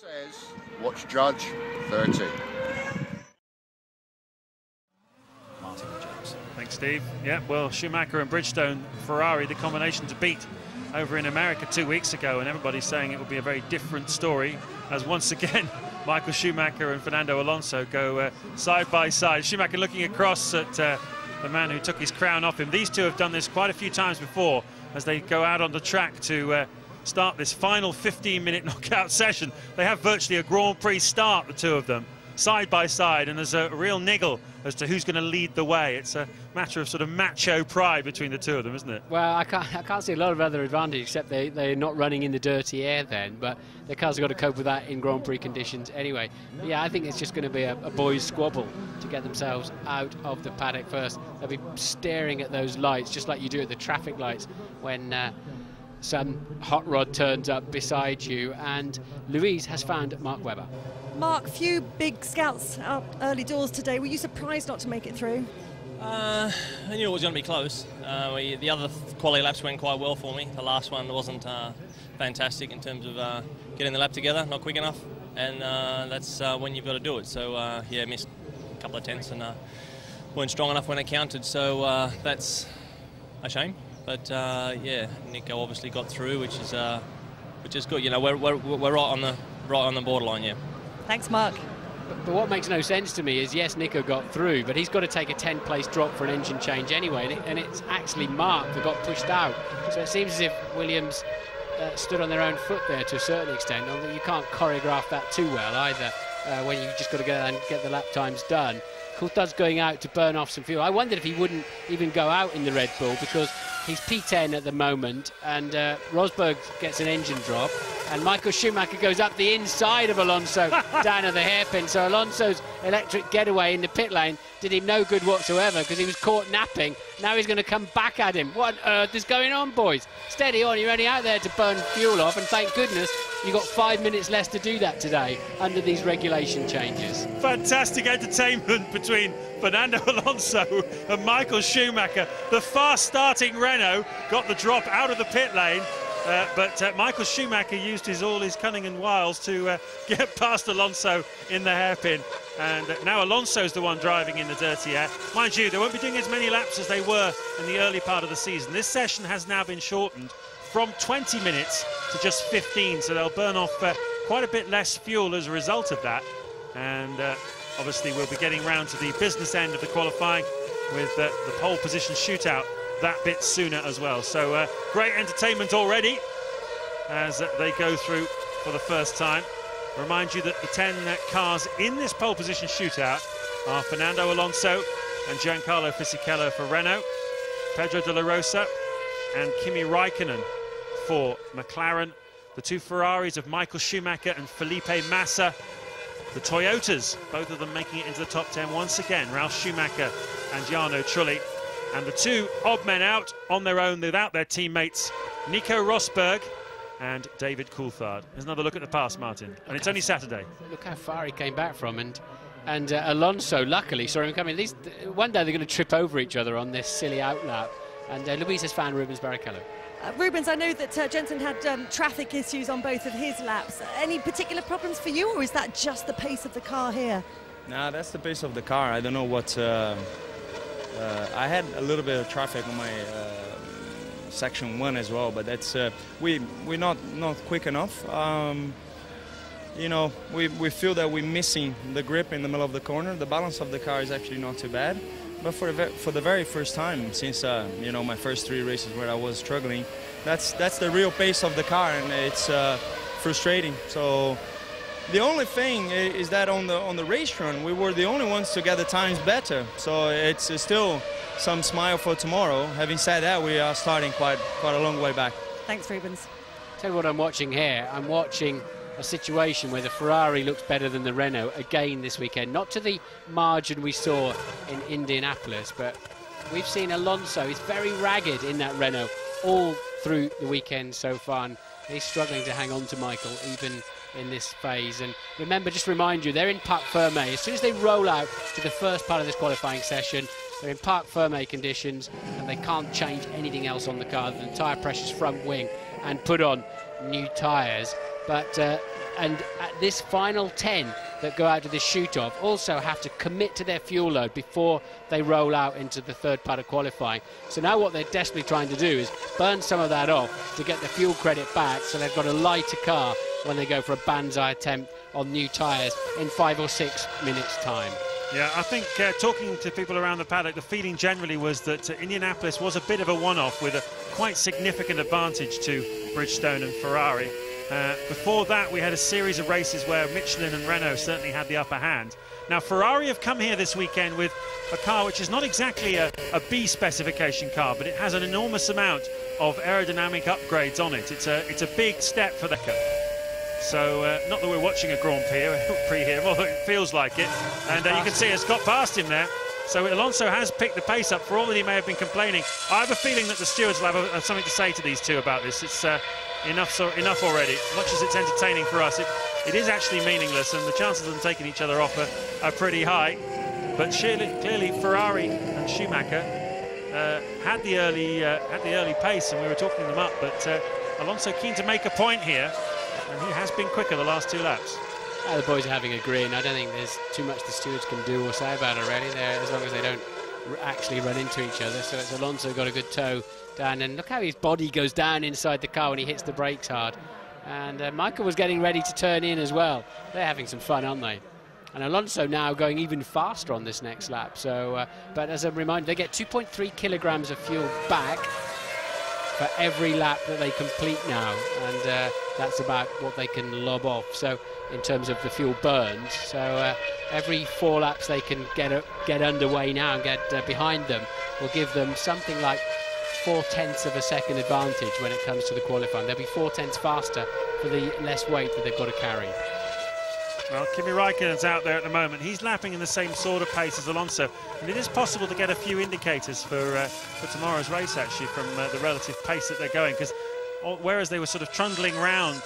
Says, watch Judge 30. Martin James. Thanks, Steve. Yeah, well, Schumacher and Bridgestone, Ferrari, the combination to beat over in America 2 weeks ago, and everybody's saying it will be a very different story as once again Michael Schumacher and Fernando Alonso go side by side. Schumacher looking across at the man who took his crown off him. These two have done this quite a few times before as they go out on the track to start this final 15-minute knockout session. They have virtually a Grand Prix start, the two of them, side by side, and there's a real niggle as to who's going to lead the way. It's a matter of sort of macho pride between the two of them, isn't it? Well, I can't see a lot of other advantage except they're not running in the dirty air then, but their cars have got to cope with that in Grand Prix conditions anyway. But yeah, I think it's just going to be a boys' squabble to get themselves out of the paddock first. They'll be staring at those lights just like you do at the traffic lights when some hot rod turns up beside you, and Louise has found Mark Webber. Mark, few big scouts out early doors today. Were you surprised not to make it through? I knew it was going to be close. The other quali laps went quite well for me. The last one wasn't fantastic in terms of getting the lap together, not quick enough, and that's when you've got to do it. So yeah, missed a couple of tenths and weren't strong enough when it counted. So that's a shame. But yeah, Nico obviously got through, which is good. You know, we're right on the borderline. Yeah. Thanks, Mark. But what makes no sense to me is, yes, Nico got through, but he's got to take a 10-place drop for an engine change anyway, and it's actually Mark that got pushed out. So it seems as if Williams stood on their own foot there to a certain extent, although you can't choreograph that too well either when you just got to go and get the lap times done. Coulthard's going out to burn off some fuel. I wondered if he wouldn't even go out in the Red Bull because he's P10 at the moment, and Rosberg gets an engine drop, and Michael Schumacher goes up the inside of Alonso down at the hairpin. So Alonso's electric getaway in the pit lane did him no good whatsoever because he was caught napping. Now he's going to come back at him. What on earth is going on, boys? Steady on, you're only out there to burn fuel off, and thank goodness you've got 5 minutes less to do that today under these regulation changes. Fantastic entertainment between Fernando Alonso and Michael Schumacher. The fast-starting Renault got the drop out of the pit lane, but Michael Schumacher used all his cunning and wiles to get past Alonso in the hairpin. And now Alonso's the one driving in the dirty air. Mind you, they won't be doing as many laps as they were in the early part of the season. This session has now been shortened from 20 minutes to just 15, so they'll burn off quite a bit less fuel as a result of that. And obviously we'll be getting round to the business end of the qualifying with the pole position shootout that bit sooner as well. So great entertainment already as they go through for the first time. Remind you that the 10 cars in this pole position shootout are Fernando Alonso and Giancarlo Fisichella for Renault, Pedro de la Rosa and Kimi Raikkonen for McLaren, the two Ferraris of Michael Schumacher and Felipe Massa, the Toyotas, both of them making it into the top 10 once again, Ralf Schumacher and Jarno Trulli, and the two odd men out on their own without their teammates, Nico Rosberg and David Coulthard. There's another look at the past, Martin, and it's only Saturday. Look how far he came back from, and Alonso luckily saw him coming. At least one day they're going to trip over each other on this silly outlap, and Louise has found Rubens Barrichello. Rubens, I know that Jensen had traffic issues on both of his laps. Any particular problems for you, or is that just the pace of the car here? Nah, that's the pace of the car. I don't know what... I had a little bit of traffic on my section 1 as well, but that's we're not quick enough. You know, we feel that we're missing the grip in the middle of the corner. The balance of the car is actually not too bad, but for the very first time since you know, my first 3 races where I was struggling, that's the real pace of the car, and it's frustrating. So the only thing is that on the race run, we were the only ones to get the times better. So it's still some smile for tomorrow. Having said that, we are starting quite a long way back. Thanks, Rubens. Tell you what I'm watching here. I'm watching a situation where the Ferrari looks better than the Renault again this weekend. Not to the margin we saw in Indianapolis, but we've seen Alonso. He's very ragged in that Renault all through the weekend so far, and he's struggling to hang on to Michael even in this phase. And remember, just remind you, they're in Parc Ferme. As soon as they roll out to the first part of this qualifying session, they're in Parc Ferme conditions, and they can't change anything else on the car. The tyre pressure's front wing and put on new tyres. but and at this final 10 that go out to the shoot-off also have to commit to their fuel load before they roll out into the third part of qualifying. So now what they're desperately trying to do is burn some of that off to get the fuel credit back, so they've got a lighter car when they go for a banzai attempt on new tyres in 5 or 6 minutes' time. Yeah, I think talking to people around the paddock, the feeling generally was that Indianapolis was a bit of a one-off with a quite significant advantage to Bridgestone and Ferrari. Before that, we had a series of races where Michelin and Renault certainly had the upper hand. Now, Ferrari have come here this weekend with a car which is not exactly a B specification car, but it has an enormous amount of aerodynamic upgrades on it. It's a big step for the car. So, not that we're watching a Grand Prix here, although it feels like it. And you can see it's got past him there. So Alonso has picked the pace up, for all that he may have been complaining. I have a feeling that the stewards will have something to say to these two about this. It's enough already. As much as it's entertaining for us, it is actually meaningless, and the chances of them taking each other off are pretty high. But clearly Ferrari and Schumacher had the early pace, and we were talking them up. But Alonso keen to make a point here, and he has been quicker the last 2 laps. The boys are having a grin. I don't think there's too much the stewards can do or say about it really, as long as they don't actually run into each other. So it's Alonso got a good toe down, and look how his body goes down inside the car when he hits the brakes hard. And Michael was getting ready to turn in as well. They're having some fun, aren't they? And Alonso now going even faster on this next lap. So, but as a reminder, they get 2.3 kilograms of fuel back for every lap that they complete now, and that's about what they can lob off. So in terms of the fuel burned, so every 4 laps they can get underway now and get behind them will give them something like 0.4 of a second advantage when it comes to the qualifying. They'll be 0.4 faster for the less weight that they've got to carry. Well, Kimi Raikkonen's out there at the moment. He's lapping in the same sort of pace as Alonso, and it is possible to get a few indicators for tomorrow's race, actually, from the relative pace that they're going, because whereas they were sort of trundling round